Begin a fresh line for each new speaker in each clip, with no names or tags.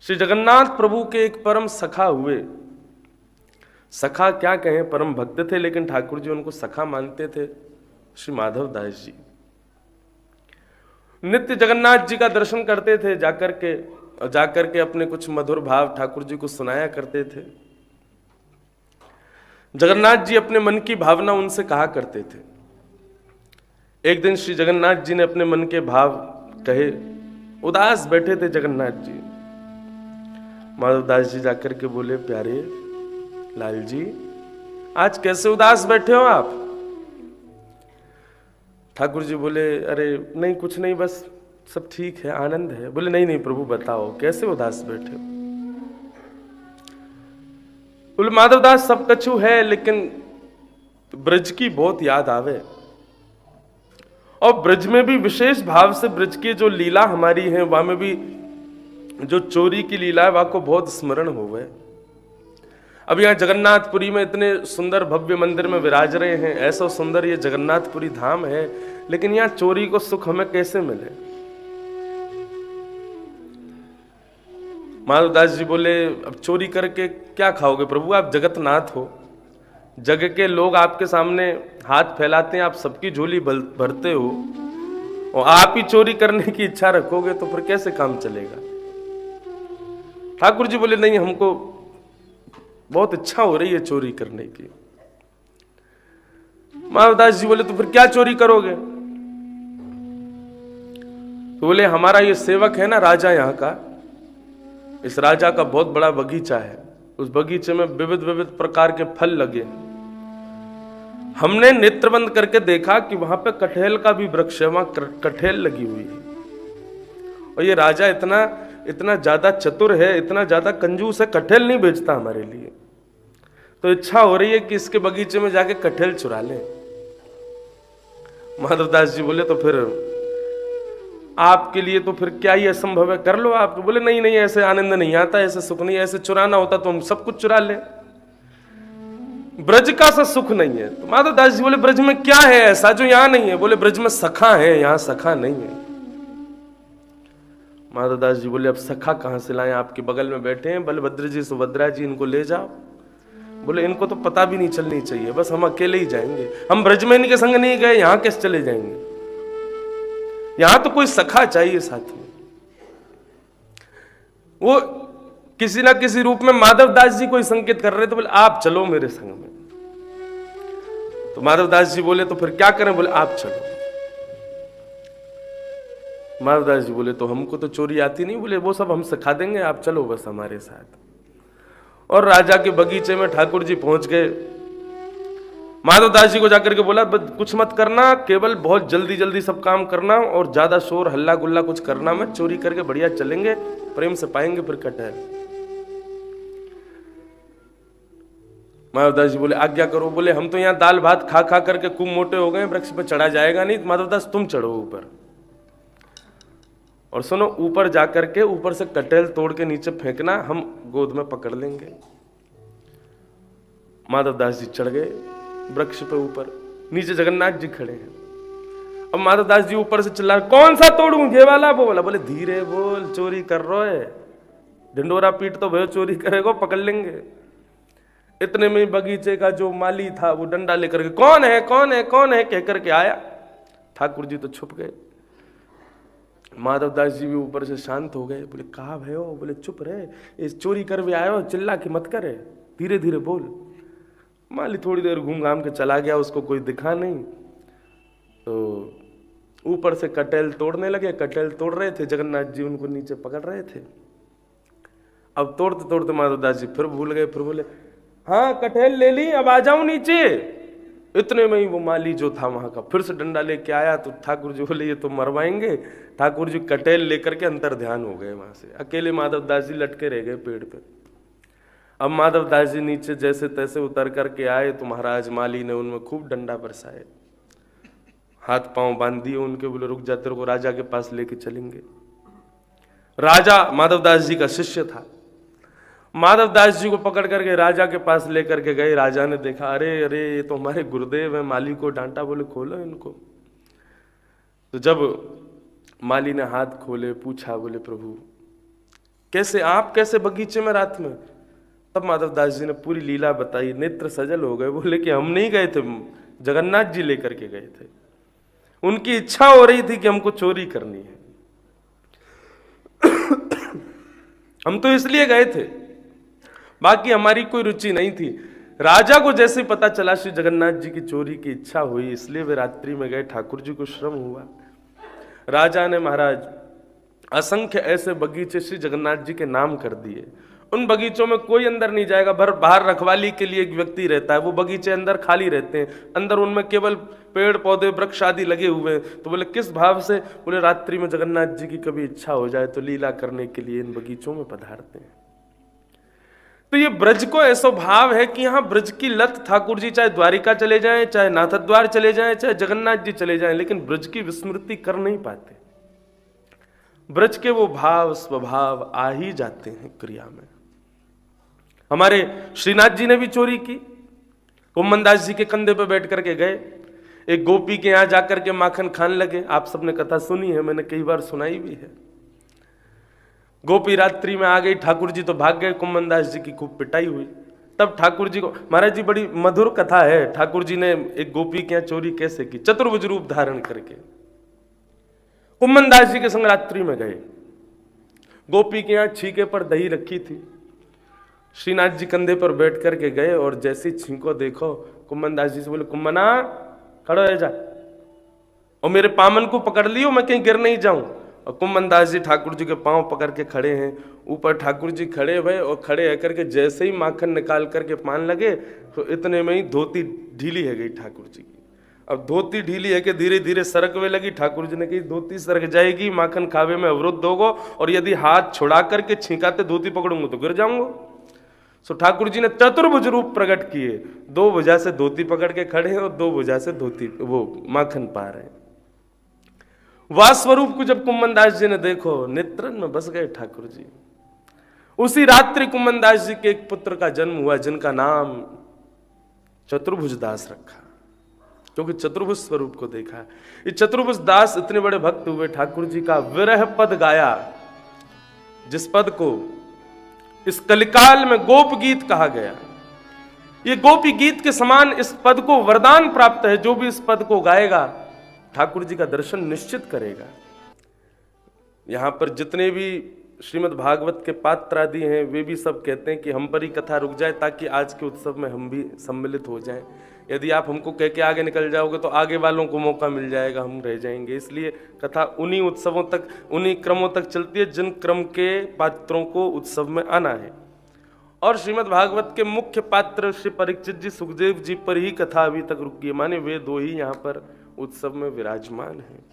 श्री जगन्नाथ प्रभु के एक परम सखा हुए। सखा क्या कहें, परम भक्त थे, लेकिन ठाकुर जी उनको सखा मानते थे। श्री माधव दास जी नित्य जगन्नाथ जी का दर्शन करते थे, जाकर के अपने कुछ मधुर भाव ठाकुर जी को सुनाया करते थे। जगन्नाथ जी अपने मन की भावना उनसे कहा करते थे। एक दिन श्री जगन्नाथ जी ने अपने मन के भाव कहे। उदास बैठे थे जगन्नाथ जी। माधवदास जी जाकर के बोले, प्यारे लाल जी, आज कैसे उदास बैठे हो आप? ठाकुर जी बोले, अरे नहीं, कुछ नहीं, बस सब ठीक है, आनंद है। बोले, नहीं नहीं प्रभु, बताओ कैसे उदास बैठे हो? बोले, माधवदास सब कछु है, लेकिन ब्रज की बहुत याद आवे, और ब्रज में भी विशेष भाव से ब्रज की जो लीला हमारी है, वहां में भी जो चोरी की लीला है, वहां को बहुत स्मरण होवे। अब यहाँ जगन्नाथपुरी में इतने सुंदर भव्य मंदिर में विराज रहे हैं, ऐसा सुंदर ये जगन्नाथपुरी धाम है, लेकिन यहाँ चोरी को सुख हमें कैसे मिले? माधवदास जी बोले, अब चोरी करके क्या खाओगे प्रभु? आप जगतनाथ हो, जग के लोग आपके सामने हाथ फैलाते हैं, आप सबकी झोली भरते हो, और आप ही चोरी करने की इच्छा रखोगे तो फिर कैसे काम चलेगा? ठाकुर जी बोले, नहीं, हमको बहुत इच्छा हो रही है चोरी करने की। माधवदास जी बोले, तो फिर क्या चोरी करोगे? तो बोले, हमारा ये सेवक है ना राजा यहाँ का, इस राजा का बहुत बड़ा बगीचा है, उस बगीचे में विविध विविध प्रकार के फल लगे। हमने नेत्र बंद करके देखा कि वहां पे कटहल का भी वृक्ष है, वहां कटहल लगी हुई है, और ये राजा इतना ज्यादा चतुर है, इतना ज्यादा कंजूस है, कटहल नहीं बेचता हमारे लिए। तो इच्छा हो रही है कि इसके बगीचे में जाके कटहल चुरा लें। माधवदास जी बोले, तो फिर आपके लिए तो फिर क्या ही असंभव है, कर लो आप। बोले, नहीं नहीं, ऐसे आनंद नहीं आता, ऐसे सुख नहीं, ऐसे चुराना होता तो हम सब कुछ चुरा ले, ब्रज का सा सुख नहीं है। तो माधवदास जी बोले, ब्रज में क्या है ऐसा जो यहां नहीं है? बोले, ब्रज में सखा है, यहां सखा नहीं है। माधवदास जी बोले, अब सखा कहां से लाएं? आपके बगल में बैठे हैं बलभद्र जी, सुभद्रा जी, इनको ले जाओ। बोले, इनको तो पता भी नहीं चलनी चाहिए, बस हम अकेले ही जाएंगे, हम ब्रज में इनके संग नहीं गए, यहां कैसे चले जाएंगे? यहां तो कोई सखा चाहिए साथ में। वो किसी ना किसी रूप में माधवदास जी कोई संकेत कर रहे थे, बोले, आप चलो मेरे संग में। तो माधवदास जी बोले, तो फिर क्या करें? बोले, आप चलो। माधवदास जी बोले, तो हमको तो चोरी आती नहीं। बोले, वो सब हम सिखा देंगे, आप चलो बस हमारे साथ। और राजा के बगीचे में ठाकुर जी पहुंच गए। माधवदास जी को जाकर के बोला, कुछ मत करना, केवल बहुत जल्दी जल्दी सब काम करना, और ज्यादा शोर हल्ला गुल्ला कुछ करना मत, चोरी करके बढ़िया चलेंगे, प्रेम से पाएंगे फिर कटहल। माधवदास जी बोले, आज्ञा करो। बोले, हम तो यहाँ दाल भात खा खा करके खूब मोटे हो गए, वृक्ष पे चढ़ा जाएगा नहीं। माधवदास, तुम चढ़ो ऊपर, और सुनो, ऊपर जाकर के ऊपर से कटहल तोड़ के नीचे फेंकना, हम गोद में पकड़ लेंगे। माधवदास जी चढ़ गए वृक्ष पे ऊपर, नीचे जगन्नाथ जी खड़े हैं। अब माधवदास जी ऊपर से चिल्ला, कौन सा तोड़ूं, ये वाला वो वाला? बोले, धीरे बोल, चोरी कर रहे है, ढिंडोरा पीट तो भयो चोरी करेगा, पकड़ लेंगे। इतने में बगीचे का जो माली था वो डंडा लेकर के, कौन है कौन है कौन है कह करके आया। ठाकुर जी तो छुप गए। माधवदास जी भी ऊपर से शांत हो गए। बोले, कहा भयो? बोले, चुप रहे, इस चोरी कर भी आयो, चिल्ला की मत करे, धीरे धीरे बोल। माली थोड़ी देर घूम घाम के चला गया, उसको कोई दिखा नहीं। तो ऊपर से कटहल तोड़ने लगे। कटहल तोड़ रहे थे, जगन्नाथ जी उनको नीचे पकड़ रहे थे। अब तोड़ते तोड़ते माधवदास जी फिर भूल गए, फिर बोले, हाँ कटहल ले ली, अब आ जाऊं नीचे। इतने में ही वो माली जो था वहां का फिर से डंडा लेके आया। तो ठाकुर जी बोले, ये तो मरवाएंगे। ठाकुर जी कटहल लेकर के अंतर ध्यान हो गए वहां से, अकेले माधवदास जी लटके रह गए पेड़ पे। अब माधवदास जी नीचे जैसे तैसे उतर करके आए तो महाराज माली ने उनमें खूब डंडा बरसाए, हाथ पांव बांध दिए उनके। बोले, रुक जा, तेरे को राजा के पास लेके चलेंगे। राजा माधवदास जी का शिष्य था। माधवदास जी को पकड़ करके राजा के पास लेकर के गए। राजा ने देखा, अरे अरे, ये तो हमारे गुरुदेव हैं। माली को डांटा, बोले, खोलो इनको। तो जब माली ने हाथ खोले, पूछा, बोले, प्रभु कैसे आप कैसे बगीचे में रात में? तब माधवदास जी ने पूरी लीला बताई, नेत्र सजल हो गए। बोले कि हम नहीं गए थे, जगन्नाथ जी लेकर के गए थे। उनकी इच्छा हो रही थी कि हमको चोरी करनी है, हम तो इसलिए गए थे, बाकी हमारी कोई रुचि नहीं थी। राजा को जैसे पता चला श्री जगन्नाथ जी की चोरी की इच्छा हुई, इसलिए वे रात्रि में गए। ठाकुर जी को श्रम हुआ। राजा ने महाराज असंख्य ऐसे बगीचे श्री जगन्नाथ जी के नाम कर दिए। उन बगीचों में कोई अंदर नहीं जाएगा, बाहर रखवाली के लिए एक व्यक्ति रहता है, वो बगीचे अंदर खाली रहते हैं, अंदर उनमें केवल पेड़ पौधे वृक्ष आदि लगे हुए हैं। तो बोले किस भाव से? बोले रात्रि में जगन्नाथ जी की कभी इच्छा हो जाए तो लीला करने के लिए इन बगीचों में पधारते हैं। तो ये ब्रज को ऐसा भाव है कि यहाँ ब्रज की लत ठाकुर जी चाहे द्वारिका चले जाएं, चाहे नाथद्वार चले जाएं, चाहे जगन्नाथ जी चले जाएं, लेकिन ब्रज की विस्मृति कर नहीं पाते। ब्रज के वो भाव स्वभाव आ ही जाते हैं क्रिया में। हमारे श्रीनाथ जी ने भी चोरी की। कुम्मनदास जी के कंधे पे बैठ करके गए, एक गोपी के यहां जाकर के माखन खान लगे। आप सबने कथा सुनी है, मैंने कई बार सुनाई भी है। गोपी रात्रि में आ गई, ठाकुर जी तो भाग गए, कुम्मनदास जी की खूब पिटाई हुई। तब ठाकुर जी को, महाराज जी बड़ी मधुर कथा है, ठाकुर जी ने एक गोपी के यहाँ चोरी कैसे की, चतुर्भुज रूप धारण करके कुम्मनदास जी के संग रात्रि में गए। गोपी के यहाँ छीके पर दही रखी थी, श्रीनाथ जी कंधे पर बैठ करके गए और जैसी छींको देखो, कुम्मनदास जी से बोले कुम्मना खड़ो है जा, और मेरे पामन को पकड़ लियो, मैं कहीं गिर नहीं जाऊं। और कुम्मनदास जी ठाकुर जी के पांव पकड़ के खड़े हैं, ऊपर ठाकुर जी खड़े हुए, और खड़े है करके जैसे ही माखन निकाल करके पान लगे तो इतने में ही धोती ढीली है गई ठाकुर जी की। अब धोती ढीली है कि धीरे धीरे सरकवे लगी। ठाकुर जी ने कही धोती सरक जाएगी, माखन खावे में अवरुद्ध होगो, और यदि हाथ छुड़ा करके छींकाते धोती पकड़ूंगा तो गिर जाऊंगा। सो ठाकुर जी ने चतुर्भुज रूप प्रकट किए, दो भुजा से धोती पकड़ के खड़े हैं और दो भुजा से धोती वो माखन पा रहे हैं। वाह स्वरूप को जब कुम्मनदास जी ने देखो, नेत्रन में बस गए ठाकुर जी। उसी रात्रि कुम्मनदास जी के एक पुत्र का जन्म हुआ, जिनका नाम चतुर्भुज दास रखा, क्योंकि चतुर्भुज स्वरूप को देखा। ये चतुर्भुज दास इतने बड़े भक्त हुए, ठाकुर जी का विरह पद गाया, जिस पद को इस कलिकाल में गोप गीत कहा गया। ये गोपी गीत के समान इस पद को वरदान प्राप्त है। जो भी इस पद को गाएगा ठाकुर जी का दर्शन निश्चित करेगा। यहां पर जितने भी श्रीमद् भागवत के पात्र आदि हैं, वे भी सब कहते हैं कि हम पर ही कथा रुक जाए ताकि आज के उत्सव में हम भी सम्मिलित हो जाएं। यदि आप हमको कह के आगे निकल जाओगे तो आगे वालों को मौका मिल जाएगा, हम रह जाएंगे। इसलिए कथा उन्हीं उत्सवों तक, उन्हीं क्रमों तक चलती है जिन क्रम के पात्रों को उत्सव में आना है। और श्रीमद् भागवत के मुख्य पात्र श्री परीक्षित जी, सुखदेव जी पर ही कथा अभी तक रुकी है, माने वे दो ही यहाँ पर उत्सव में विराजमान हैं।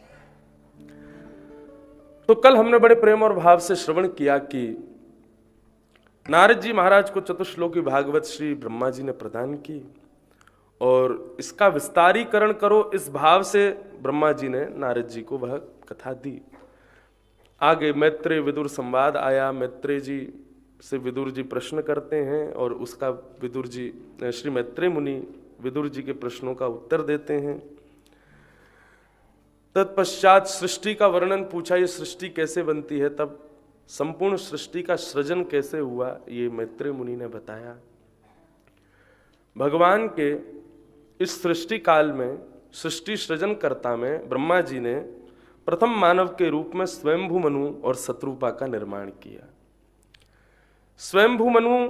तो कल हमने बड़े प्रेम और भाव से श्रवण किया कि नारद जी महाराज को चतुश्लोकी भागवत श्री ब्रह्मा जी ने प्रदान की, और इसका विस्तारीकरण करो, इस भाव से ब्रह्मा जी ने नारद जी को वह कथा दी। आगे मैत्रेय विदुर संवाद आया, मैत्रेय जी से विदुर जी प्रश्न करते हैं और उसका विदुर जी, श्री मैत्रेय मुनि विदुर जी के प्रश्नों का उत्तर देते हैं। तत्पश्चात सृष्टि का वर्णन पूछा, ये सृष्टि कैसे बनती है, तब संपूर्ण सृष्टि का सृजन कैसे हुआ ये मैत्रेय मुनि ने बताया। भगवान के इस सृष्टि काल में, सृष्टि सृजनकर्ता में ब्रह्मा जी ने प्रथम मानव के रूप में स्वयंभू मनु और शत्रुपा का निर्माण किया। स्वयंभू मनु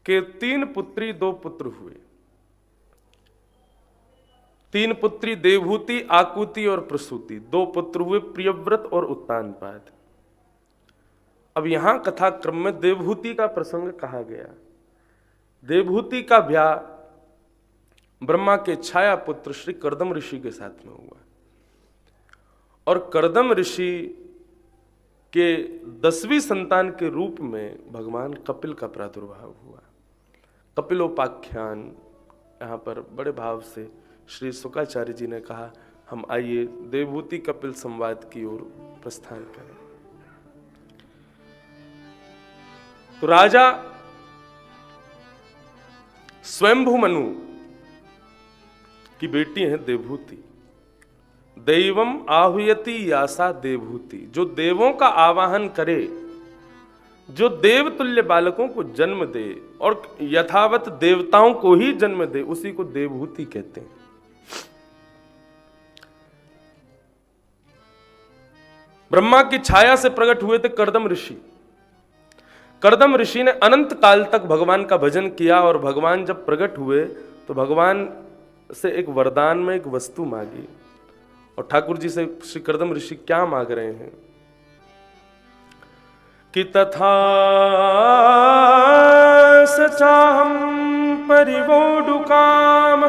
के 3 पुत्री 2 पुत्र हुए। 3 पुत्री देवहूति, आकुति और प्रसूति, 2 पुत्र हुए प्रियव्रत और उत्तानपाद। अब यहां कथा क्रम में देवहूति का प्रसंग कहा गया। देवहूति का ब्याह ब्रह्मा के छाया पुत्र श्री कर्दम ऋषि के साथ में हुआ, और कर्दम ऋषि के 10वीं संतान के रूप में भगवान कपिल का प्रादुर्भाव हुआ। कपिलोपाख्यान यहाँ पर बड़े भाव से श्री शुकाचार्य जी ने कहा, हम आइए देवहूति कपिल संवाद की ओर प्रस्थान करें। तो राजा स्वयंभू मनु की बेटी है देवहूति। दैवम आहुयति यासा देवहूति, जो देवों का आवाहन करे जो देवतुल्य बालकों को जन्म दे और यथावत देवताओं को ही जन्म दे, उसी को देवहूति कहते हैं। ब्रह्मा की छाया से प्रकट हुए थे कर्दम ऋषि। कर्दम ऋषि ने अनंत काल तक भगवान का भजन किया और भगवान जब प्रकट हुए तो भगवान से एक वरदान में एक वस्तु मांगी। और ठाकुर जी से श्री कर्दम ऋषि क्या मांग रहे हैं कि तथा सचाहम परिवोडुकाम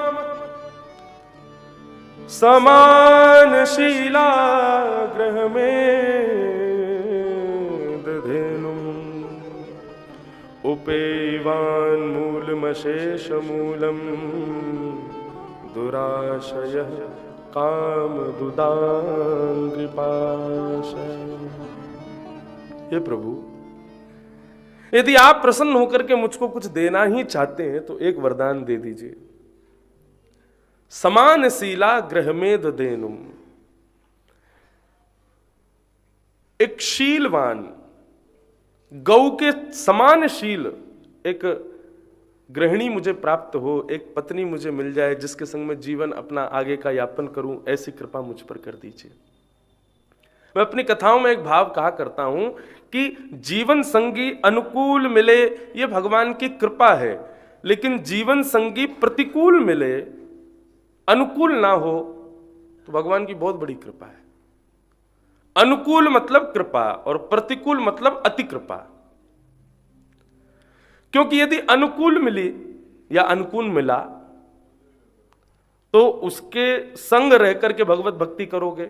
समान शीला ग्रह में दधेनुम उपेवान मूलमशेष मूलम दुराशय काम दुदांग्रिपाशय। हे प्रभु, यदि आप प्रसन्न होकर के मुझको कुछ देना ही चाहते हैं तो एक वरदान दे दीजिए। समान शीला ग्रह में दधेनुम, एक शीलवान गौ के समान शील एक गृहिणी मुझे प्राप्त हो, एक पत्नी मुझे मिल जाए जिसके संग में जीवन अपना आगे का यापन करूं, ऐसी कृपा मुझ पर कर दीजिए। मैं अपनी कथाओं में एक भाव कहा करता हूं कि जीवन संगी अनुकूल मिले ये भगवान की कृपा है, लेकिन जीवन संगी प्रतिकूल मिले, अनुकूल ना हो, तो भगवान की बहुत बड़ी कृपा है। अनुकूल मतलब कृपा और प्रतिकूल मतलब अति कृपा। क्योंकि यदि अनुकूल मिली या अनुकूल मिला तो उसके संग रह करके भगवत भक्ति करोगे,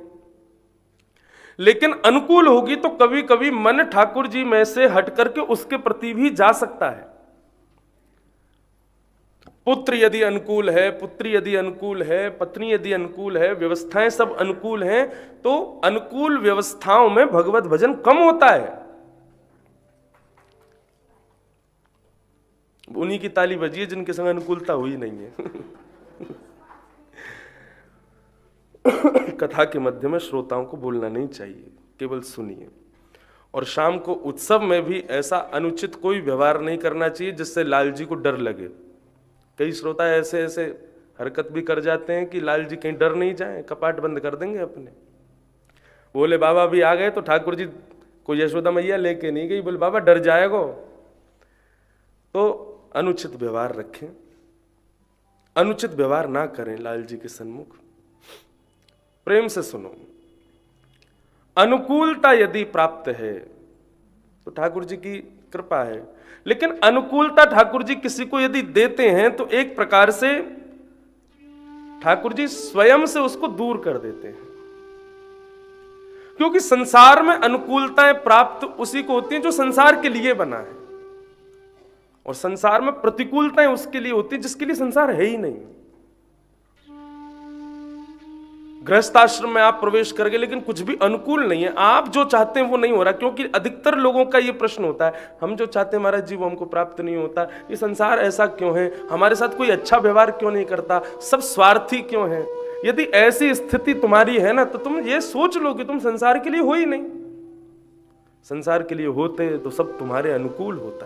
लेकिन अनुकूल होगी तो कभी कभी मन ठाकुर जी में से हट करके उसके प्रति भी जा सकता है। पुत्र यदि अनुकूल है, पुत्री यदि अनुकूल है, पत्नी यदि अनुकूल है, व्यवस्थाएं सब अनुकूल हैं, तो अनुकूल व्यवस्थाओं में भगवत भजन कम होता है। उन्हीं की ताली बजी है जिनके संग अनुकूलता हुई नहीं है। कथा के मध्य में श्रोताओं को बोलना नहीं चाहिए, केवल सुनिए। और शाम को उत्सव में भी ऐसा अनुचित कोई व्यवहार नहीं करना चाहिए जिससे लाल जी को डर लगे। कई श्रोता ऐसे ऐसे हरकत भी कर जाते हैं कि लाल जी कहीं डर नहीं जाए, कपाट बंद कर देंगे अपने। बोले बाबा भी आ गए तो ठाकुर जी को यशोदा मैया लेके नहीं गई, बोले बाबा डर जाएगो। तो अनुचित व्यवहार रखें, अनुचित व्यवहार ना करें लाल जी के सन्मुख। प्रेम से सुनो, अनुकूलता यदि प्राप्त है तो ठाकुर जी की कृपा है, लेकिन अनुकूलता ठाकुर जी किसी को यदि देते हैं तो एक प्रकार से ठाकुर जी स्वयं से उसको दूर कर देते हैं। क्योंकि संसार में अनुकूलताएं प्राप्त उसी को होती हैं जो संसार के लिए बना है, और संसार में प्रतिकूलताएं उसके लिए होती हैं जिसके लिए संसार है ही नहीं। गृहस्थाश्रम में आप प्रवेश कर गए लेकिन कुछ भी अनुकूल नहीं है, आप जो चाहते हैं वो नहीं हो रहा। क्योंकि अधिकतर लोगों का ये प्रश्न होता है, हम जो चाहते हैं महाराज जी वो हमको प्राप्त नहीं होता, ये संसार ऐसा क्यों है, हमारे साथ कोई अच्छा व्यवहार क्यों नहीं करता, सब स्वार्थी क्यों है। यदि ऐसी स्थिति तुम्हारी है ना, तो तुम ये सोच लो कि तुम संसार के लिए हो ही नहीं। संसार के लिए होते तो सब तुम्हारे अनुकूल होता।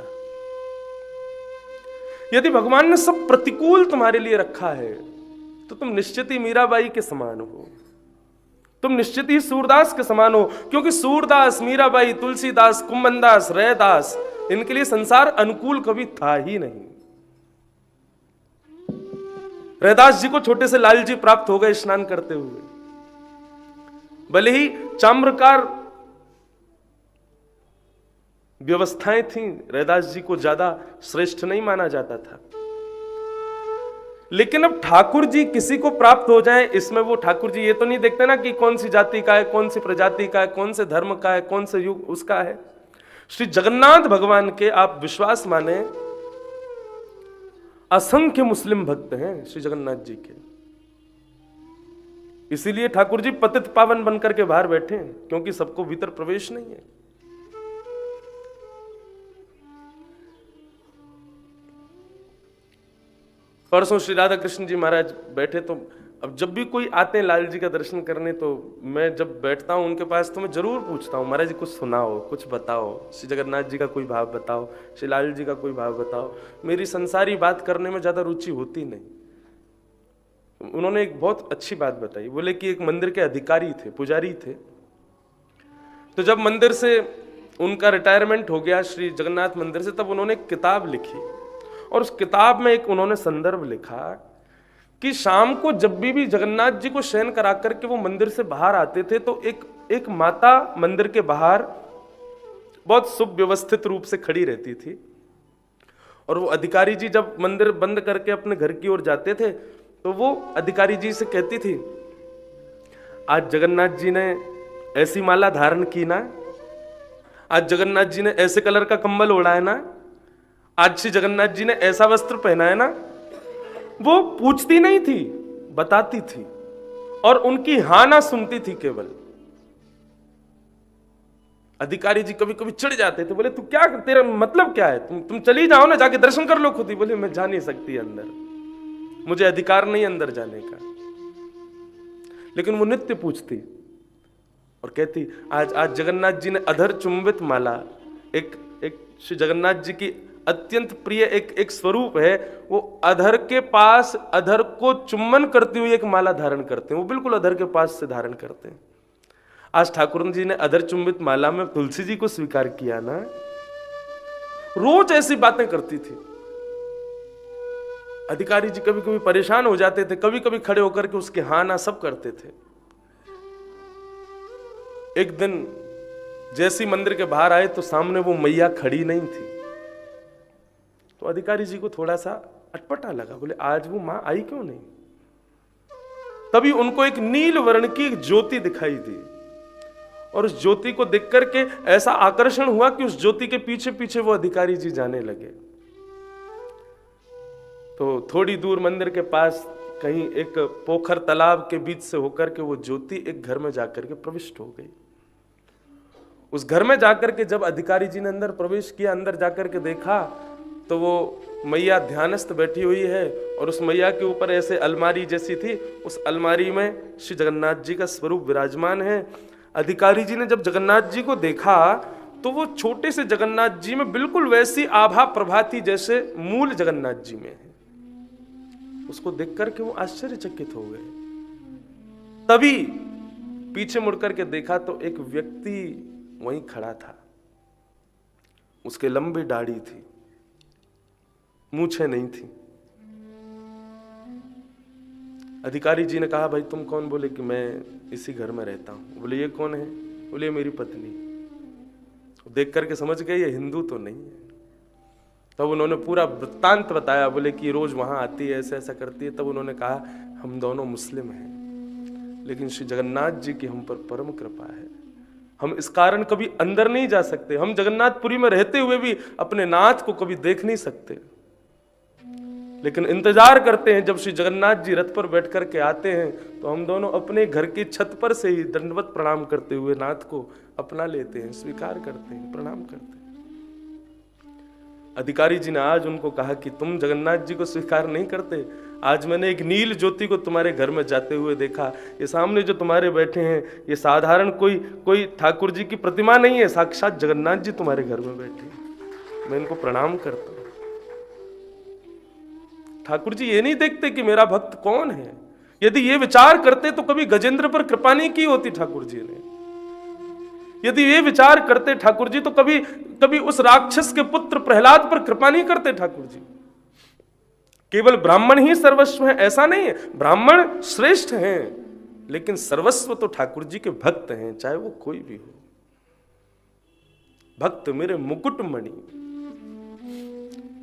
यदि भगवान ने सब प्रतिकूल तुम्हारे लिए रखा है तो तुम निश्चित ही मीराबाई के समान हो, तुम निश्चित ही सूरदास के समान हो। क्योंकि सूरदास, मीराबाई, तुलसीदास, कुंभनदास, रैदास, इनके लिए संसार अनुकूल कभी था ही नहीं। रैदास जी को छोटे से लाल जी प्राप्त हो गए स्नान करते हुए, भले ही चाम्रकार व्यवस्थाएं थीं, रैदास जी को ज्यादा श्रेष्ठ नहीं माना जाता था। लेकिन अब ठाकुर जी किसी को प्राप्त हो जाए, इसमें वो ठाकुर जी ये तो नहीं देखते ना कि कौन सी जाति का है, कौन सी प्रजाति का है, कौन से धर्म का है, कौन से युग उसका है। श्री जगन्नाथ भगवान के आप विश्वास माने, असंख्य मुस्लिम भक्त हैं श्री जगन्नाथ जी के। इसीलिए ठाकुर जी पतित पावन बनकर के बाहर बैठे हैं, क्योंकि सबको भीतर प्रवेश नहीं है। परसों श्री राधा कृष्ण जी महाराज बैठे तो अब जब भी कोई आते हैं लाल जी का दर्शन करने, तो मैं जब बैठता हूँ उनके पास तो मैं जरूर पूछता हूँ, महाराज जी कुछ सुनाओ, कुछ बताओ, श्री जगन्नाथ जी का कोई भाव बताओ, श्री लाल जी का कोई भाव बताओ। मेरी संसारी बात करने में ज्यादा रुचि होती नहीं। उन्होंने एक बहुत अच्छी बात बताई, बोले कि एक मंदिर के अधिकारी थे, पुजारी थे, तो जब मंदिर से उनका रिटायरमेंट हो गया श्री जगन्नाथ मंदिर से, तब उन्होंने एक किताब लिखी और उस किताब में एक उन्होंने संदर्भ लिखा कि शाम को जब भी जगन्नाथ जी को शयन करा करके वो मंदिर से बाहर आते थे, तो एक माता मंदिर के बाहर बहुत सुव्यवस्थित रूप से खड़ी रहती थी, और वो अधिकारी जी जब मंदिर बंद करके अपने घर की ओर जाते थे तो वो अधिकारी जी से कहती थी, आज जगन्नाथ जी ने ऐसी माला धारण की ना, आज जगन्नाथ जी ने ऐसे कलर का कंबल ओढ़ा है ना, आज श्री जगन्नाथ जी ने ऐसा वस्त्र पहना है ना। वो पूछती नहीं थी, बताती थी, और उनकी हाँ ना सुनती थी केवल। अधिकारी जी कभी कभी चिढ़ जाते थे, बोले तू क्या, तेरा मतलब क्या है, तुम चली जाओ ना, जाके दर्शन कर लो खुद ही। बोले मैं जा नहीं सकती अंदर, मुझे अधिकार नहीं अंदर जाने का। लेकिन वो नित्य पूछती और कहती, आज जगन्नाथ जी ने अधर चुंबित माला, एक श्री जगन्नाथ जी की अत्यंत प्रिय एक स्वरूप है, वो अधर के पास अधर को चुम्बन करती हुई एक माला धारण करते हैं, वो बिल्कुल अधर के पास से धारण करते हैं। आज ठाकुर जी ने अधर चुंबित माला में तुलसी जी को स्वीकार किया ना, रोज ऐसी बातें करती थी। अधिकारी जी कभी कभी परेशान हो जाते थे, कभी कभी खड़े होकर के उसके हाँ ना सब करते थे। एक दिन जैसी मंदिर के बाहर आए तो सामने वो मैया खड़ी नहीं थी, तो अधिकारी जी को थोड़ा सा अटपटा लगा, बोले आज वो मां आई क्यों नहीं। तभी उनको एक नील वर्ण की एक ज्योति दिखाई दी, और उस ज्योति को देख करके ऐसा आकर्षण हुआ कि उस ज्योति के पीछे पीछे वो अधिकारी जी जाने लगे। तो थोड़ी दूर मंदिर के पास कहीं एक पोखर तालाब के बीच से होकर के वो ज्योति एक घर में जाकर के प्रविष्ट हो गई। उस घर में जाकर के जब अधिकारी जी ने अंदर प्रवेश किया, अंदर जाकर के देखा तो वो मैया ध्यानस्थ बैठी हुई है, और उस मैया के ऊपर ऐसे अलमारी जैसी थी, उस अलमारी में श्री जगन्नाथ जी का स्वरूप विराजमान है। अधिकारी जी ने जब जगन्नाथ जी को देखा तो वो छोटे से जगन्नाथ जी में बिल्कुल वैसी आभा प्रभा थी जैसे मूल जगन्नाथ जी में है। उसको देख करके वो आश्चर्यचकित हो गए। तभी पीछे मुड़कर के देखा तो एक व्यक्ति वहीं खड़ा था, उसके लंबी दाढ़ी थी, मूछें नहीं थी। अधिकारी जी ने कहा, भाई तुम कौन। बोले कि मैं इसी घर में रहता हूं। बोले ये कौन है। बोले मेरी पत्नी। देख करके समझ गए ये हिंदू तो नहीं है। तब उन्होंने पूरा वृत्तांत बताया, बोले कि रोज वहां आती है, ऐसा ऐसा करती है। तब उन्होंने कहा हम दोनों मुस्लिम हैं, लेकिन श्री जगन्नाथ जी की हम पर परम कृपा है, हम इस कारण कभी अंदर नहीं जा सकते। हम जगन्नाथपुरी में रहते हुए भी अपने नाथ को कभी देख नहीं सकते, लेकिन इंतजार करते हैं जब श्री जगन्नाथ जी रथ पर बैठ करके आते हैं तो हम दोनों अपने घर की छत पर से ही दंडवत प्रणाम करते हुए नाथ को अपना लेते हैं, स्वीकार करते हैं, प्रणाम करते हैं। अधिकारी जी ने आज उनको कहा कि तुम जगन्नाथ जी को स्वीकार नहीं करते। आज मैंने एक नील ज्योति को तुम्हारे घर में जाते हुए देखा। ये सामने जो तुम्हारे बैठे हैं ये साधारण कोई ठाकुर जी की प्रतिमा नहीं है, साक्षात जगन्नाथ जी तुम्हारे घर में बैठे। मैं इनको प्रणाम करता हूं। ठाकुर जी ये नहीं देखते कि मेरा भक्त कौन है। यदि ये विचार करते तो कभी गजेंद्र पर कृपा नहीं की होती ठाकुर जी ने। यदि ये विचार करते ठाकुर जी तो कभी उस राक्षस के पुत्र प्रहलाद पर कृपा नहीं करते ठाकुर जी। केवल ब्राह्मण ही सर्वस्व है ऐसा नहीं है, ब्राह्मण श्रेष्ठ हैं, लेकिन सर्वस्व तो ठाकुर जी के भक्त हैं, चाहे वो कोई भी हो। भक्त मेरे मुकुट मणि।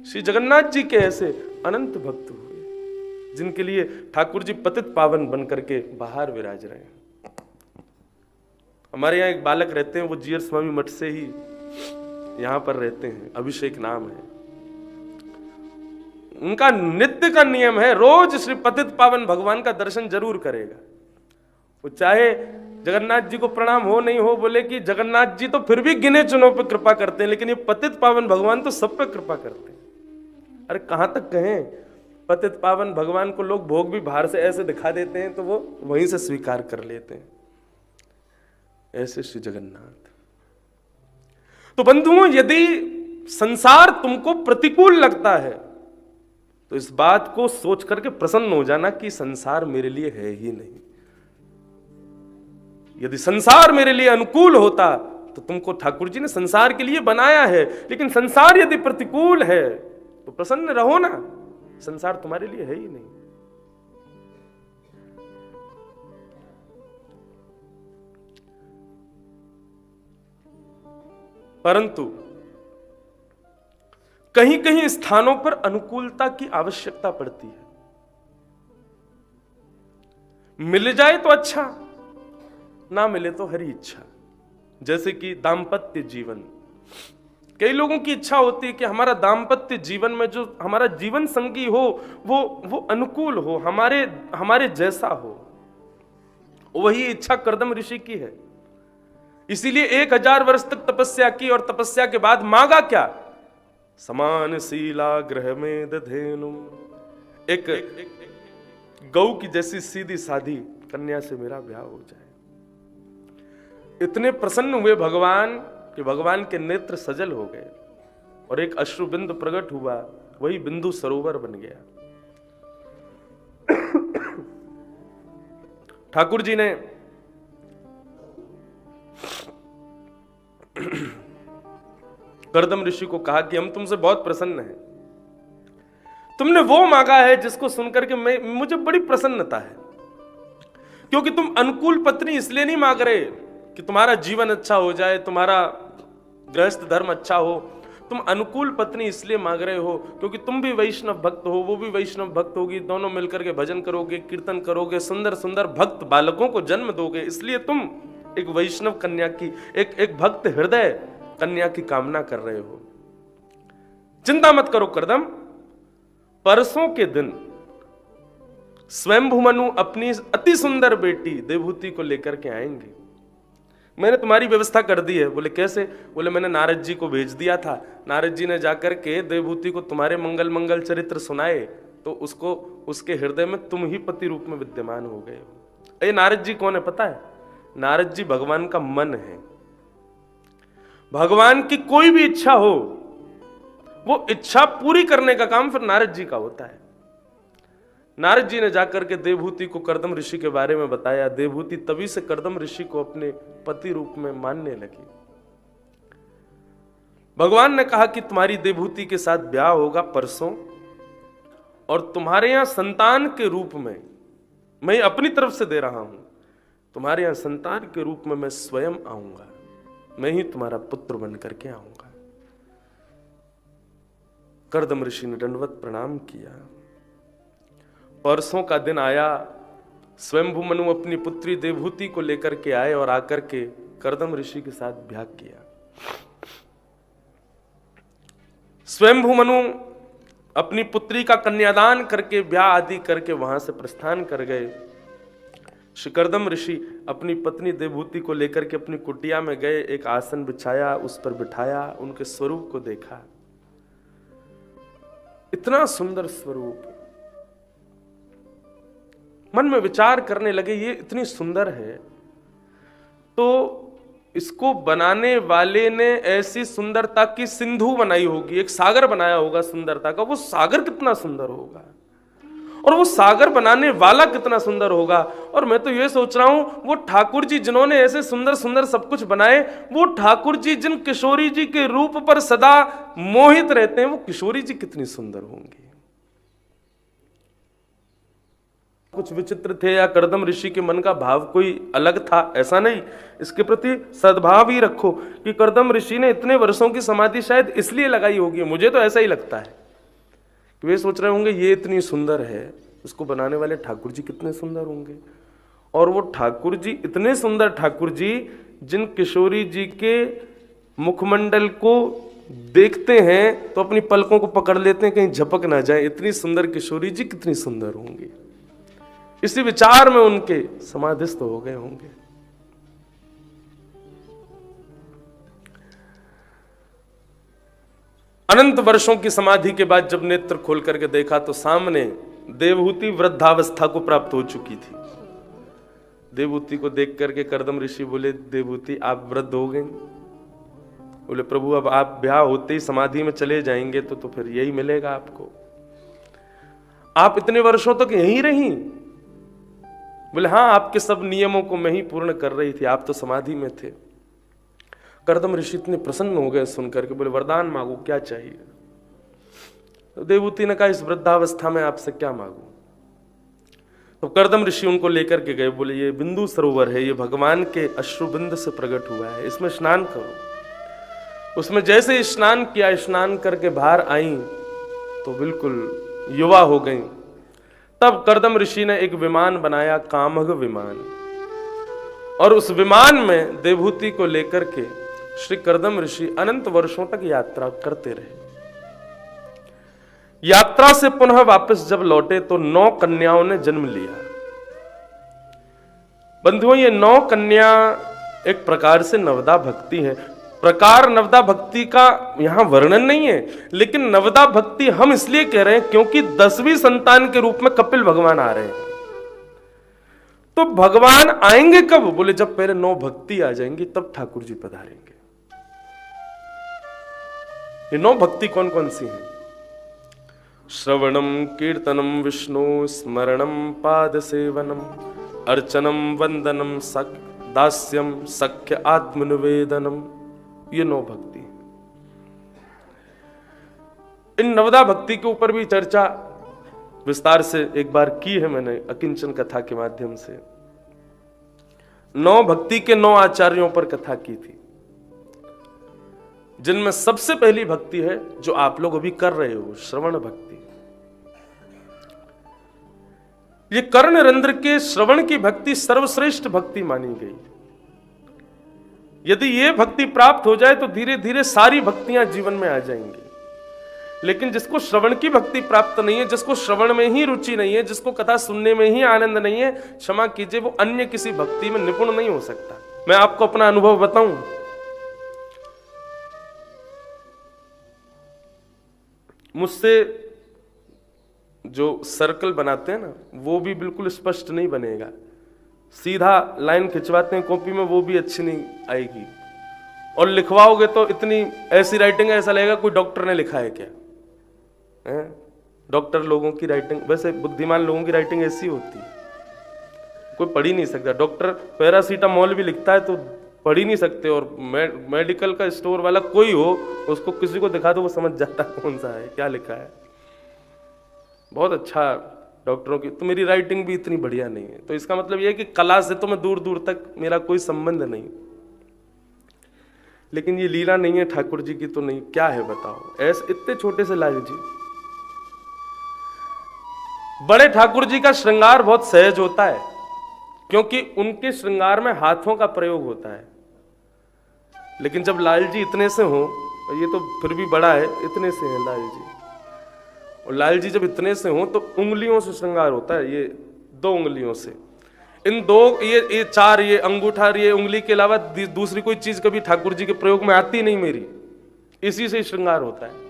श्री जगन्नाथ जी के ऐसे अनंत भक्त हुए जिनके लिए ठाकुर जी पतित पावन बन करके बाहर विराज रहे हैं। हमारे यहाँ एक बालक रहते हैं, वो जीयर स्वामी मठ से ही यहाँ पर रहते हैं, अभिषेक नाम है उनका। नित्य का नियम है रोज श्री पतित पावन भगवान का दर्शन जरूर करेगा। वो चाहे जगन्नाथ जी को प्रणाम हो नहीं हो, बोले कि जगन्नाथ जी तो फिर भी गिने चुनों पे कृपा करते हैं, लेकिन ये पतित पावन भगवान तो सब पे कृपा करते हैं। अरे कहां तक कहें, पतित पावन भगवान को लोग भोग भी बाहर से ऐसे दिखा देते हैं तो वो वहीं से स्वीकार कर लेते हैं। ऐसे श्री जगन्नाथ। तो बंधुओं, यदि संसार तुमको प्रतिकूल लगता है तो इस बात को सोच करके प्रसन्न हो जाना कि संसार मेरे लिए है ही नहीं। यदि संसार मेरे लिए अनुकूल होता तो तुमको ठाकुर जी ने संसार के लिए बनाया है, लेकिन संसार यदि प्रतिकूल है तो प्रसन्न रहो ना, संसार तुम्हारे लिए है ही नहीं। परंतु कहीं कहीं स्थानों पर अनुकूलता की आवश्यकता पड़ती है। मिल जाए तो अच्छा, ना मिले तो हरी इच्छा। जैसे कि दाम्पत्य जीवन, कई लोगों की इच्छा होती है कि हमारा दाम्पत्य जीवन में जो हमारा जीवन संगी हो वो अनुकूल हो, हमारे जैसा हो। वही इच्छा कर्दम ऋषि की है। इसीलिए 1000 वर्ष तक तपस्या की और तपस्या के बाद मांगा क्या? समान शीला ग्रह में दधेनु, एक गौ की जैसी सीधी साधी कन्या से मेरा ब्याह हो जाए। इतने प्रसन्न हुए भगवान कि भगवान के नेत्र सजल हो गए और एक अश्रु बिंदु प्रकट हुआ, वही बिंदु सरोवर बन गया। ठाकुर जी ने कर्दम ऋषि को कहा कि हम तुमसे बहुत प्रसन्न हैं, तुमने वो मांगा है जिसको सुनकर के मुझे बड़ी प्रसन्नता है। क्योंकि तुम अनुकूल पत्नी इसलिए नहीं मांग रहे कि तुम्हारा जीवन अच्छा हो जाए, तुम्हारा गृहस्थ धर्म अच्छा हो। तुम अनुकूल पत्नी इसलिए मांग रहे हो क्योंकि तुम भी वैष्णव भक्त हो, वो भी वैष्णव भक्त होगी, दोनों मिलकर के भजन करोगे, कीर्तन करोगे, सुंदर सुंदर भक्त बालकों को जन्म दोगे। इसलिए तुम एक वैष्णव कन्या की, एक भक्त हृदय कन्या की कामना कर रहे हो। चिंता मत करो कर्दम, परसों के दिन स्वयंभू मनु अपनी अति सुंदर बेटी देवहूति को लेकर के आएंगे। मैंने तुम्हारी व्यवस्था कर दी है। बोले कैसे? बोले मैंने नारद जी को भेज दिया था, नारद जी ने जाकर के देवहूति को तुम्हारे मंगल मंगल चरित्र सुनाए तो उसको, उसके हृदय में तुम ही पति रूप में विद्यमान हो गए हो। ये नारद जी कौन है पता है? नारद जी भगवान का मन है। भगवान की कोई भी इच्छा हो, वो इच्छा पूरी करने का काम फिर नारद जी का होता है। नारद जी ने जाकर के देवहूति को कर्दम ऋषि के बारे में बताया। देवहूति तभी से कर्दम ऋषि को अपने पति रूप में मानने लगी। भगवान ने कहा कि तुम्हारी देवहूति के साथ ब्याह होगा परसों, और तुम्हारे यहां संतान के रूप में, मैं अपनी तरफ से दे रहा हूं, तुम्हारे यहां संतान के रूप में मैं स्वयं आऊंगा, मैं ही तुम्हारा पुत्र बन करके आऊंगा। कर्दम ऋषि ने दंडवत प्रणाम किया। परसों का दिन आया, स्वयंभू मनु अपनी पुत्री देवहूति को लेकर के आए और आकर के कर्दम ऋषि के साथ ब्याह किया। स्वयंभू मनु अपनी पुत्री का कन्यादान करके ब्याह आदि करके वहां से प्रस्थान कर गए। श्री कर्दम ऋषि अपनी पत्नी देवहूति को लेकर के अपनी कुटिया में गए, एक आसन बिछाया, उस पर बिठाया, उनके स्वरूप को देखा। इतना सुंदर स्वरूप, मन में विचार करने लगे ये इतनी सुंदर है तो इसको बनाने वाले ने ऐसी सुंदरता की सिंधु बनाई होगी, एक सागर बनाया होगा सुंदरता का। वो सागर कितना सुंदर होगा और वो सागर बनाने वाला कितना सुंदर होगा। और मैं तो ये सोच रहा हूं, वो ठाकुर जी जिन्होंने ऐसे सुंदर सुंदर सब कुछ बनाए, वो ठाकुर जी जिन किशोरी जी के रूप पर सदा मोहित रहते हैं, वो किशोरी जी कितनी सुंदर होंगी। कुछ विचित्र थे या कर्दम ऋषि के मन का भाव कोई अलग था, ऐसा नहीं। इसके प्रति सद्भाव ही रखो कि कर्दम ऋषि ने इतने वर्षों की समाधि शायद इसलिए लगाई होगी, मुझे तो ऐसा ही लगता है कि वे सोच रहे होंगे ये इतनी सुंदर है, उसको बनाने वाले ठाकुर जी कितने सुंदर होंगे। और वो ठाकुर जी इतने सुंदर ठाकुर जी, जिन किशोरी जी के मुखमंडल को देखते हैं तो अपनी पलकों को पकड़ लेते हैं कहीं झपक ना जाए, इतनी सुंदर किशोरी जी कितनी सुंदर होंगी। इसी विचार में उनके समाधिस्थ हो गए होंगे। अनंत वर्षों की समाधि के बाद जब नेत्र खोल करके देखा तो सामने देवहूति वृद्धावस्था को प्राप्त हो चुकी थी। देवहूति को देख करके कर्दम ऋषि बोले, देवहूति आप वृद्ध हो गए? बोले, प्रभु अब आप ब्याह होते ही समाधि में चले जाएंगे तो फिर यही मिलेगा आपको। आप इतने वर्षों तक यहीं रही? बोले, हाँ, आपके सब नियमों को मैं ही पूर्ण कर रही थी, आप तो समाधि में थे। कर्दम ऋषि इतने प्रसन्न हो गए सुनकर के, बोले, वरदान मांगो, क्या चाहिए? तो देवहूति ने कहा, इस वृद्धावस्था में आपसे क्या मांगू? तो कर्दम ऋषि उनको लेकर के गए, बोले, ये बिंदु सरोवर है, ये भगवान के अश्रुबिंद से प्रकट हुआ है, इसमें स्नान करो। उसमें जैसे ही स्नान किया, स्नान करके बाहर आई तो बिल्कुल युवा हो गई। तब कर्दम ऋषि ने एक विमान बनाया, कामघ विमान, और उस विमान में देवहूति को लेकर के श्री कर्दम ऋषि अनंत वर्षों तक यात्रा करते रहे। यात्रा से पुनः वापस जब लौटे तो 9 कन्याओं ने जन्म लिया। बंधुओं, ये 9 कन्या एक प्रकार से नवदा भक्ति है। प्रकार नवदा भक्ति का यहां वर्णन नहीं है, लेकिन नवदा भक्ति हम इसलिए कह रहे हैं क्योंकि 10वीं संतान के रूप में कपिल भगवान आ रहे हैं। तो भगवान आएंगे कब? बोले, जब पहले 9 भक्ति आ जाएंगी तब ठाकुर जी पधारेंगे। ये 9 भक्ति कौन कौन सी हैं? श्रवणम कीर्तनम विष्णु स्मरणम पाद सेवनम अर्चनम वंदनम दास्यम सख्य आत्मनिवेदनम, ये 9 भक्ति। इन नवदा भक्ति के ऊपर भी चर्चा विस्तार से एक बार की है मैंने अकिंचन कथा के माध्यम से। 9 भक्ति के 9 आचार्यों पर कथा की थी, जिनमें सबसे पहली भक्ति है जो आप लोग अभी कर रहे हो, श्रवण भक्ति। ये कर्णरंध्र के श्रवण की भक्ति सर्वश्रेष्ठ भक्ति मानी गई। यदि ये भक्ति प्राप्त हो जाए तो धीरे धीरे सारी भक्तियां जीवन में आ जाएंगी। लेकिन जिसको श्रवण की भक्ति प्राप्त नहीं है, जिसको श्रवण में ही रुचि नहीं है, जिसको कथा सुनने में ही आनंद नहीं है, क्षमा कीजिए, वो अन्य किसी भक्ति में निपुण नहीं हो सकता। मैं आपको अपना अनुभव बताऊं, मुझसे जो सर्कल बनाते हैं ना, वो भी बिल्कुल स्पष्ट नहीं बनेगा। सीधा लाइन खिंचवाते हैं कॉपी में, वो भी अच्छी नहीं आएगी। और लिखवाओगे तो इतनी ऐसी राइटिंग है, ऐसा लगेगा कोई डॉक्टर ने लिखा है क्या। डॉक्टर लोगों की राइटिंग, वैसे बुद्धिमान लोगों की राइटिंग ऐसी होती है, कोई पढ़ ही नहीं सकता। डॉक्टर पैरासीटामोल भी लिखता है तो पढ़ ही नहीं सकते, और मेडिकल का स्टोर वाला कोई हो, उसको किसी को दिखा दो वो समझ जाता है कौन सा है, क्या लिखा है। बहुत अच्छा डॉक्टरों की, तो मेरी राइटिंग भी इतनी बढ़िया नहीं है। तो इसका मतलब यह है कि कला से तो मैं दूर दूर तक मेरा कोई संबंध नहीं। लेकिन ये लीला नहीं है ठाकुर जी की तो नहीं, क्या है बताओ। ऐसे इतने छोटे से लाल जी, बड़े ठाकुर जी का श्रृंगार बहुत सहज होता है, क्योंकि उनके श्रृंगार में हाथों का प्रयोग होता है। लेकिन जब लाल जी इतने से हो, ये तो फिर भी बड़ा है, इतने से हैं लाल जी, और लाल जी जब इतने से हो तो उंगलियों से श्रृंगार होता है, ये 2 उंगलियों से। इन 2 ये 4, ये अंगूठा, ये उंगली के अलावा दूसरी कोई चीज कभी ठाकुर जी के प्रयोग में आती नहीं मेरी, इसी से श्रृंगार होता है।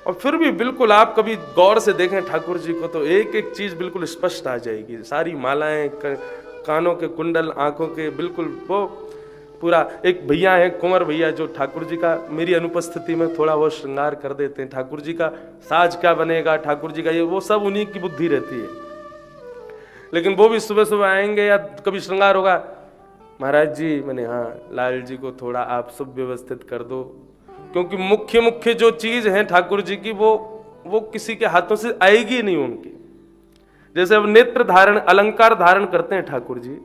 और फिर भी बिल्कुल आप कभी गौर से देखें ठाकुर जी को तो एक एक चीज बिल्कुल स्पष्ट आ जाएगी। सारी मालाएं, कानों के कुंडल, आंखों के, बिल्कुल वो पूरा। एक भैया है कुंवर भैया, जो ठाकुर जी का मेरी अनुपस्थिति में थोड़ा वो श्रृंगार कर देते हैं। ठाकुर जी का साज क्या बनेगा, ठाकुर जी का ये, वो सब उन्हीं की बुद्धि रहती है। लेकिन वो भी सुबह सुबह आएंगे या कभी श्रृंगार होगा, महाराज जी, मैंने हाँ लाल जी को थोड़ा आप सब व्यवस्थित कर दो, क्योंकि मुख्य मुख्य जो चीज है ठाकुर जी की वो किसी के हाथों से आएगी नहीं उनकी। जैसे अब नेत्र धारण, अलंकार धारण करते हैं ठाकुर जी,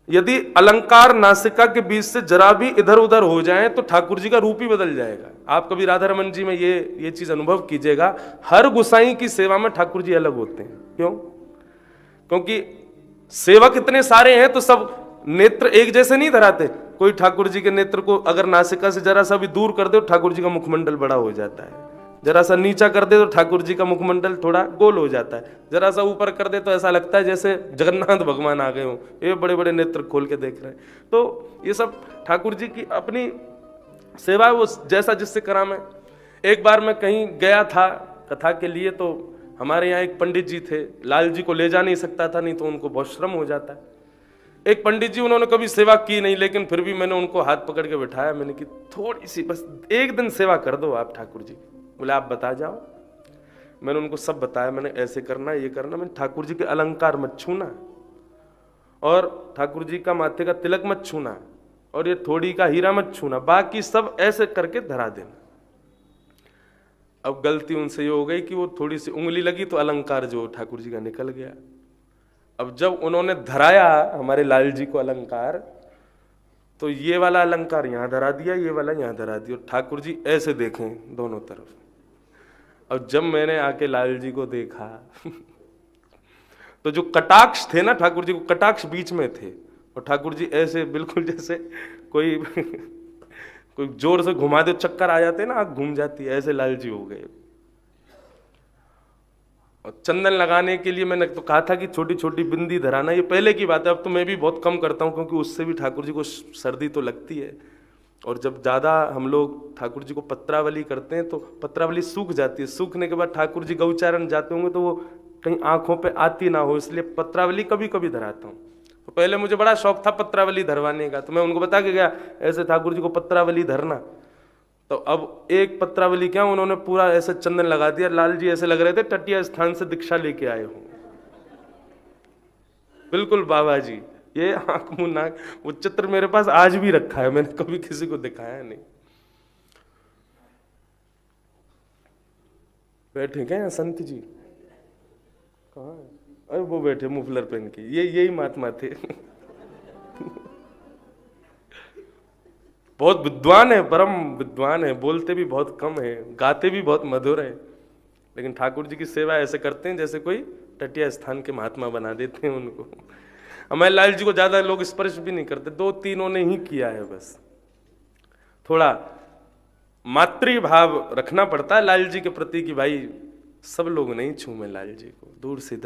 यदि अलंकार नासिका के बीच से जरा भी इधर उधर हो जाए तो ठाकुर जी का रूप ही बदल जाएगा। आप कभी राधा रमन जी में ये चीज अनुभव कीजिएगा, हर गुसाई की सेवा में ठाकुर जी अलग होते हैं। क्यों? क्योंकि सेवक इतने सारे हैं तो सब नेत्र एक जैसे नहीं धराते। कोई ठाकुर जी के नेत्र को अगर नासिका से जरा सा भी दूर कर दे तो ठाकुर जी का मुखमंडल बड़ा हो जाता है, जरा सा नीचा कर दे तो ठाकुर जी का मुखमंडल थोड़ा गोल हो जाता है, जरा सा ऊपर कर दे तो ऐसा लगता है जैसे जगन्नाथ भगवान आ गए हों, ये बड़े बड़े नेत्र खोल के देख रहे हैं। तो ये सब ठाकुर जी की अपनी सेवा वो जैसा जिससे करा मैं। एक बार मैं कहीं गया था कथा के लिए, तो हमारे यहाँ एक पंडित जी थे, लाल जी को ले जा नहीं सकता था, नहीं तो उनको बहुत श्रम हो जाता है। एक पंडित जी, उन्होंने कभी सेवा की नहीं, लेकिन फिर भी मैंने उनको हाथ पकड़ के बिठाया, मैंने कि थोड़ी सी बस एक दिन सेवा कर दो आप ठाकुर जी। बोले आप बता जाओ। मैंने उनको सब बताया, मैंने ऐसे करना ये करना, मैंने ठाकुर जी के अलंकार मत छूना, और ठाकुर जी का माथे का तिलक मत छूना, और ये थोड़ी का हीरा मत छूना, बाकी सब ऐसे करके धरा देना। अब गलती उनसे ये हो गई कि वो थोड़ी सी उंगली लगी तो अलंकार जो ठाकुर जी का निकल गया। अब जब उन्होंने धराया हमारे लाल जी को अलंकार, तो ये वाला अलंकार यहां धरा दिया, ये वाला यहां धरा दिया, ठाकुर जी ऐसे देखें दोनों तरफ। अब जब मैंने आके लाल जी को देखा तो जो कटाक्ष थे ना ठाकुर जी को, कटाक्ष बीच में थे, और ठाकुर जी ऐसे बिल्कुल जैसे कोई कोई जोर से घुमा दे चक्कर आ जाते ना, आंख घूम जाती है, ऐसे लाल जी हो गए। और चंदन लगाने के लिए मैंने तो कहा था कि छोटी छोटी बिंदी धराना, ये पहले की बात है, अब तो मैं भी बहुत कम करता हूँ, क्योंकि उससे भी ठाकुर जी को सर्दी तो लगती है। और जब ज़्यादा हम लोग ठाकुर जी को पत्रावली करते हैं तो पत्रावली सूख जाती है, सूखने के बाद ठाकुर जी गौचारण जाते होंगे तो वो कहीं आंखों पे आती ना हो, इसलिए पत्रावली कभी कभी धराता हूँ। तो पहले मुझे बड़ा शौक था पत्रावली धरवाने का, तो मैं उनको बता के गया ऐसे ठाकुर जी को पत्रावली धरना। तो अब एक पत्रावली क्या, उन्होंने पूरा ऐसे चंदन लगा दिया, लाल जी ऐसे लग रहे थे टटिया स्थान से दीक्षा लेके आए हो, बिल्कुल बाबा जी। ये आंख मुंह नाक, वो चित्र मेरे पास आज भी रखा है, मैंने कभी किसी को दिखाया नहीं। बैठे क्या यहाँ संत जी? कहाँ है? अरे वो बैठे मुफलर पहन के, ये यही महात्मा थे। बहुत विद्वान है, परम विद्वान है, बोलते भी बहुत कम है, गाते भी बहुत मधुर है, लेकिन ठाकुर जी की सेवा ऐसे करते हैं जैसे कोई टटिया स्थान के महात्मा बना देते हैं उनको। हमारे लाल जी को ज्यादा लोग स्पर्श भी नहीं करते, दो तीनों ने ही किया है बस। थोड़ा मातृभाव रखना पड़ता है लाल जी के प्रति कि भाई सब लोग नहीं छूमे लाल जी को, दूर से